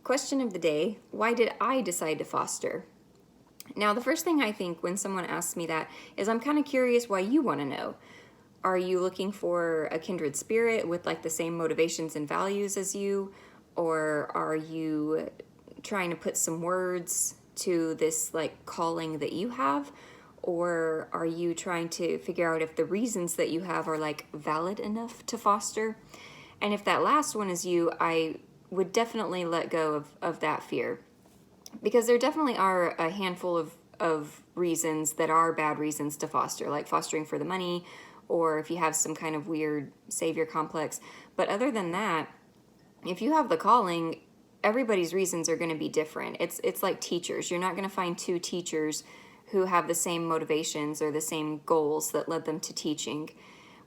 Question of the day, why did I decide to foster? Now, the first thing I think when someone asks me that is I'm kind of curious why you want to know. Are you looking for a kindred spirit with like the same motivations and values as you? Or are you trying to put some words to this like calling that you have? Or are you trying to figure out if the reasons that you have are like valid enough to foster? And if that last one is you, I would definitely let go of that fear. Because there definitely are a handful of reasons that are bad reasons to foster, like fostering for the money, or if you have some kind of weird savior complex. But other than that, if you have the calling, everybody's reasons are going to be different. It's like teachers. You're not going to find two teachers who have the same motivations or the same goals that led them to teaching.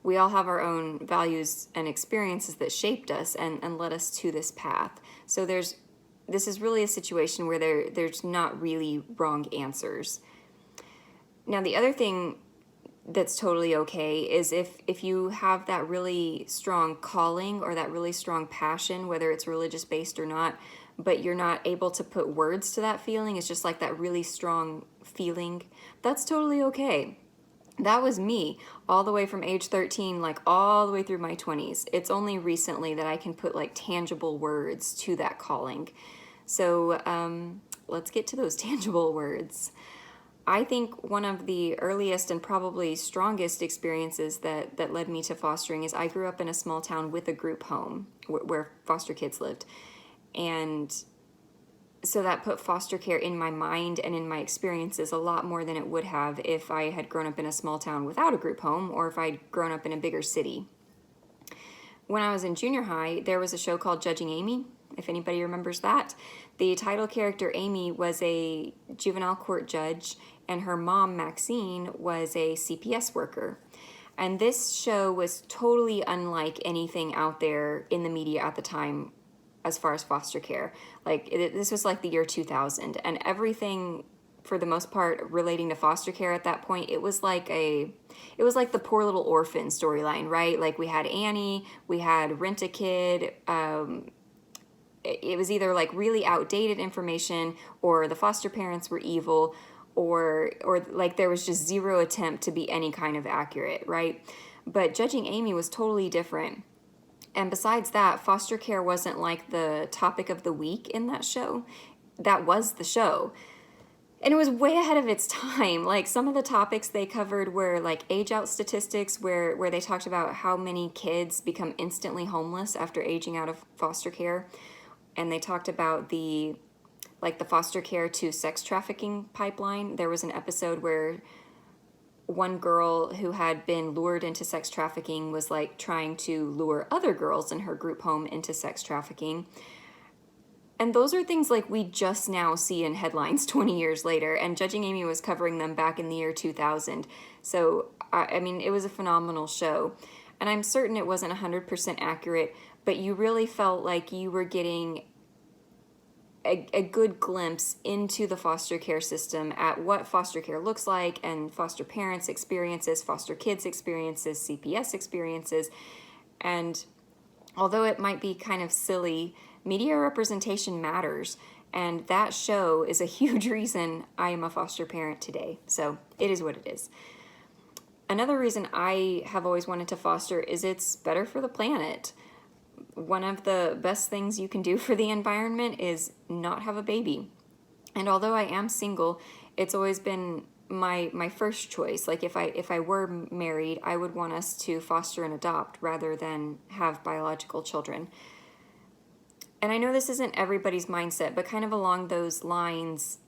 We all have our own values and experiences that shaped us and led us to this path. So this is really a situation where there's not really wrong answers. Now, the other thing that's totally okay is if you have that really strong calling or that really strong passion, whether it's religious based or not, but you're not able to put words to that feeling, it's just like that really strong feeling, that's totally okay. That was me all the way from age 13, like all the way through my 20s. It's only recently that I can put like tangible words to that calling. So let's get to those tangible words. I think one of the earliest and probably strongest experiences that led me to fostering is I grew up in a small town with a group home where foster kids lived. And so that put foster care in my mind and in my experiences a lot more than it would have if I had grown up in a small town without a group home or if I'd grown up in a bigger city. When I was in junior high, there was a show called Judging Amy, if anybody remembers that. The title character, Amy, was a juvenile court judge, and her mom, Maxine, was a CPS worker. And this show was totally unlike anything out there in the media at the time as far as foster care. This was like the year 2000, and everything for the most part relating to foster care at that point, it was like the Poor Little Orphan storyline, right? Like we had Annie, we had Rent-A-Kid. It was either like really outdated information, or the foster parents were evil, or like there was just zero attempt to be any kind of accurate, right? But Judging Amy was totally different. And besides that, foster care wasn't like the topic of the week in that show. That was the show. And it was way ahead of its time. Like some of the topics they covered were like age out statistics, where they talked about how many kids become instantly homeless after aging out of foster care. And they talked about the foster care to sex trafficking pipeline. There was an episode where one girl who had been lured into sex trafficking was like trying to lure other girls in her group home into sex trafficking. And those are things like we just now see in headlines 20 years later, and Judging Amy was covering them back in the year 2000. So, I mean, it was a phenomenal show. And I'm certain it wasn't 100% accurate, but you really felt like you were getting a good glimpse into the foster care system, at what foster care looks like, and foster parents' experiences, foster kids' experiences, CPS experiences. And although it might be kind of silly, media representation matters. And that show is a huge reason I am a foster parent today. So it is what it is. Another reason I have always wanted to foster is it's better for the planet. One of the best things you can do for the environment is not have a baby. And although I am single, it's always been my first choice. Like if I were married, I would want us to foster and adopt rather than have biological children. And I know this isn't everybody's mindset, but kind of along those lines,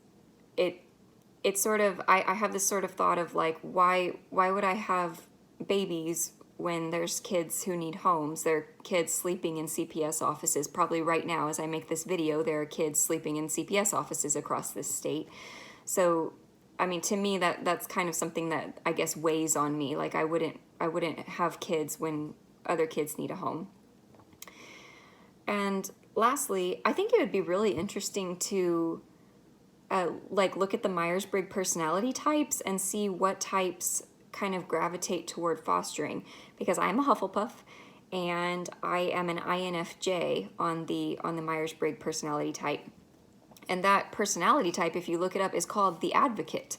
it's sort of, I have this sort of thought of like, why would I have babies when there's kids who need homes? There are kids sleeping in CPS offices. Probably right now as I make this video, there are kids sleeping in CPS offices across this state. So, I mean, to me, that's kind of something that I guess weighs on me. Like I wouldn't have kids when other kids need a home. And lastly, I think it would be really interesting to look at the Myers-Briggs personality types and see what types kind of gravitate toward fostering, because I'm a Hufflepuff, and I am an INFJ on the Myers-Briggs personality type. And that personality type, if you look it up, is called the advocate,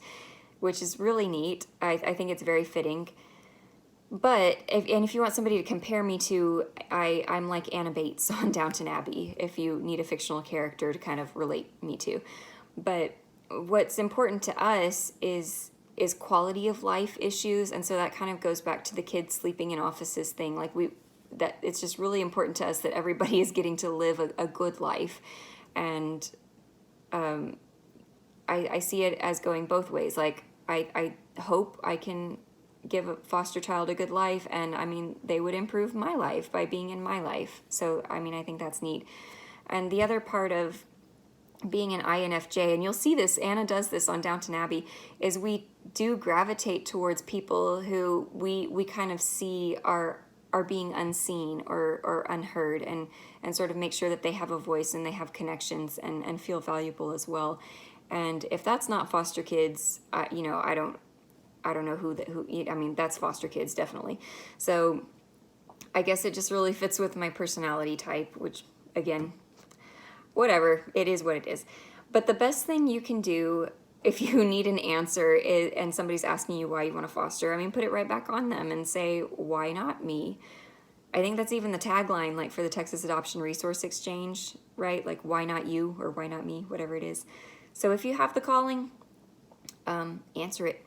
which is really neat. I think it's very fitting. But if you want somebody to compare me to, I'm like Anna Bates on Downton Abbey, if you need a fictional character to kind of relate me to. But what's important to us is quality of life issues, and so that kind of goes back to the kids sleeping in offices thing. Like that it's just really important to us that everybody is getting to live a good life, and I see it as going both ways. Like I hope I can give a foster child a good life, and I mean they would improve my life by being in my life. So I mean I think that's neat. And the other part of being an INFJ, and you'll see this, Anna does this on Downton Abbey, is we do gravitate towards people who we kind of see are being unseen or unheard, and sort of make sure that they have a voice and they have connections and feel valuable as well. And if that's not foster kids, you know, I don't know who I mean, that's foster kids definitely. So I guess it just really fits with my personality type, which again, whatever, it is what it is. But the best thing you can do if you need an answer and somebody's asking you why you want to foster, I mean, put it right back on them and say, why not me? I think that's even the tagline, like for the Texas Adoption Resource Exchange, right? Like, why not you, or why not me, whatever it is. So if you have the calling, answer it.